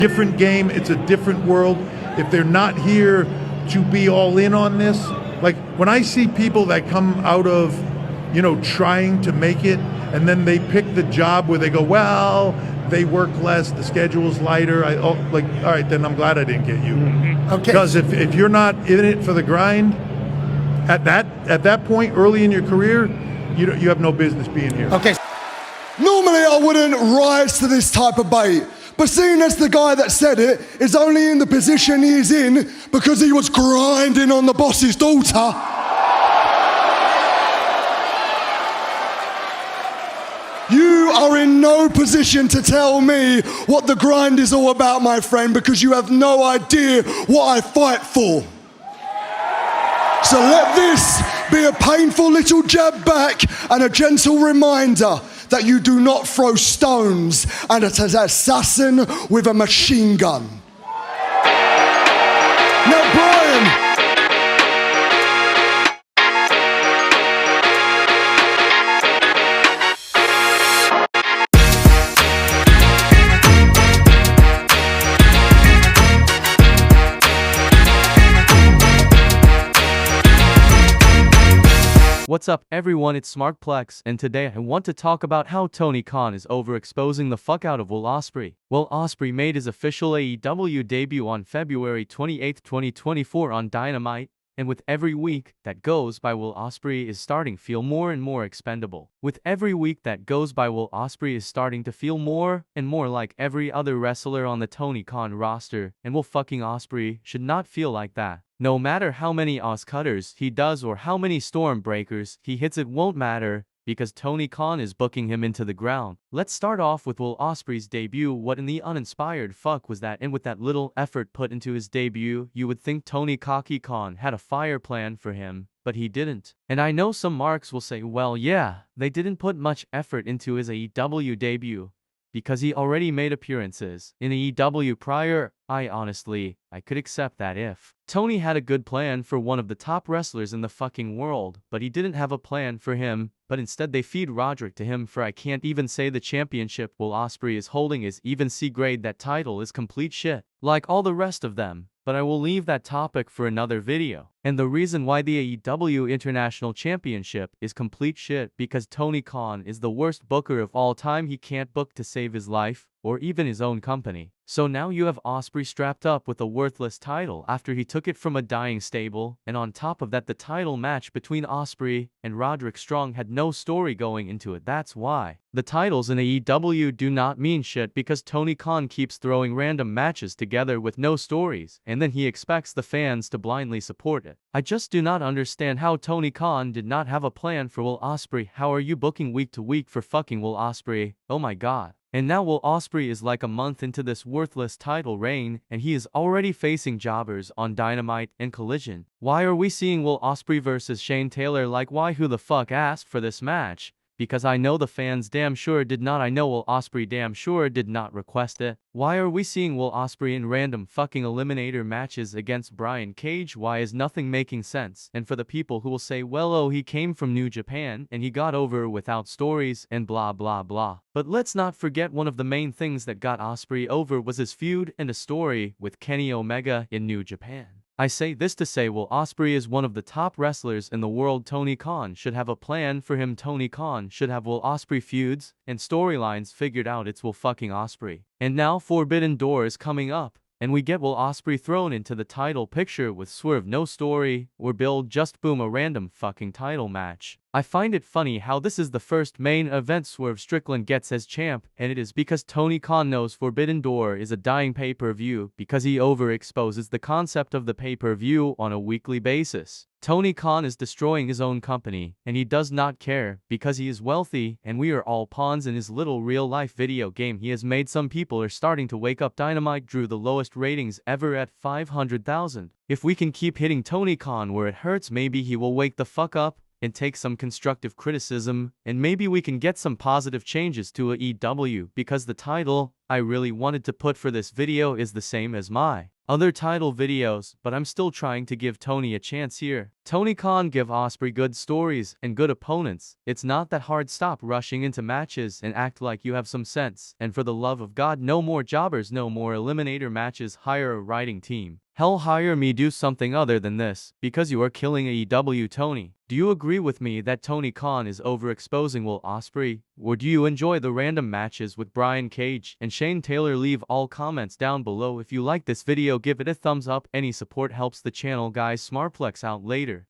Different game, it's a different world. If they're not here to be all in on this, like when I see people that come out of, trying to make it, and then they pick the job where they go, well, they work less, the schedule's lighter. All right, then I'm glad I didn't get you. Okay. Because if you're not in it for the grind, at that point early in your career, you have no business being here. Okay. Normally I wouldn't rise to this type of bait, but seeing as the guy that said it is only in the position he is in because he was grinding on the boss's daughter, you are in no position to tell me what the grind is all about, my friend, because you have no idea what I fight for. So let this be a painful little jab back and a gentle reminder that you do not throw stones at an assassin with a machine gun. Now, Brian. What's up everyone, it's Smartplex, and today I want to talk about how Tony Khan is overexposing the fuck out of Will Ospreay. Will Ospreay made his official AEW debut on February 28, 2024 on Dynamite, and with every week that goes by, Will Ospreay is starting to feel more and more expendable. With every week that goes by, Will Ospreay is starting to feel more and more like every other wrestler on the Tony Khan roster, and Will fucking Ospreay should not feel like that. No matter how many Oscutters he does or how many Stormbreakers he hits, it won't matter, because Tony Khan is booking him into the ground. Let's start off with Will Ospreay's debut. What in the uninspired fuck was that? And with that little effort put into his debut, you would think Tony Cocky Khan had a fire plan for him, but he didn't. And I know some marks will say, well yeah, they didn't put much effort into his AEW debut, because he already made appearances in AEW prior. I could accept that if Tony had a good plan for one of the top wrestlers in the fucking world, but he didn't have a plan for him, but instead they feed Roderick to him for I can't even say the championship Will Ospreay is holding is even C grade. That title is complete shit, like all the rest of them. But I will leave that topic for another video. And the reason why the AEW International Championship is complete shit because Tony Khan is the worst booker of all time. He can't book to save his life, or even his own company. So now you have Ospreay strapped up with a worthless title after he took it from a dying stable, and on top of that the title match between Ospreay and Roderick Strong had no story going into it. That's why the titles in AEW do not mean shit, because Tony Khan keeps throwing random matches together with no stories, and then he expects the fans to blindly support it. I just do not understand how Tony Khan did not have a plan for Will Ospreay. How are you booking week to week for fucking Will Ospreay? Oh my god. And now Will Ospreay is like a month into this worthless title reign, and he is already facing jobbers on Dynamite and Collision. Why are we seeing Will Ospreay versus Shane Taylor? Like, why? Who the fuck asked for this match? Because I know the fans damn sure did not. I know Will Ospreay damn sure did not request it. Why are we seeing Will Ospreay in random fucking eliminator matches against Brian Cage? Why is nothing making sense? And for the people who will say, well, oh, he came from New Japan and he got over without stories and blah blah blah. But let's not forget one of the main things that got Ospreay over was his feud and a story with Kenny Omega in New Japan. I say this to say Will Ospreay is one of the top wrestlers in the world. Tony Khan should have a plan for him. Tony Khan should have Will Ospreay feuds and storylines figured out. It's Will fucking Ospreay. And now Forbidden Door is coming up, and we get Will Ospreay thrown into the title picture with Swerve. No story or build, just boom, a random fucking title match. I find it funny how this is the first main event Swerve Strickland gets as champ, and it is because Tony Khan knows Forbidden Door is a dying pay-per-view because he overexposes the concept of the pay-per-view on a weekly basis. Tony Khan is destroying his own company, and he does not care because he is wealthy and we are all pawns in his little real-life video game he has made. Some people are starting to wake up. Dynamite drew the lowest ratings ever at 500,000. If we can keep hitting Tony Khan where it hurts, maybe he will wake the fuck up and take some constructive criticism, and maybe we can get some positive changes to AEW, because the title I really wanted to put for this video is the same as my other title videos, but I'm still trying to give Tony a chance here. Tony Khan give Ospreay good stories and good opponents. It's not that hard. Stop rushing into matches and act like you have some sense. And for the love of God, no more jobbers, no more eliminator matches. Hire a writing team. Hell, hire me. Do something other than this, because you are killing AEW, Tony. Do you agree with me that Tony Khan is overexposing Will Ospreay? Or do you enjoy the random matches with Brian Cage and Shane Taylor? Leave all comments down below. If you like this video, give it a thumbs up. Any support helps the channel, guys. Smartplex out later.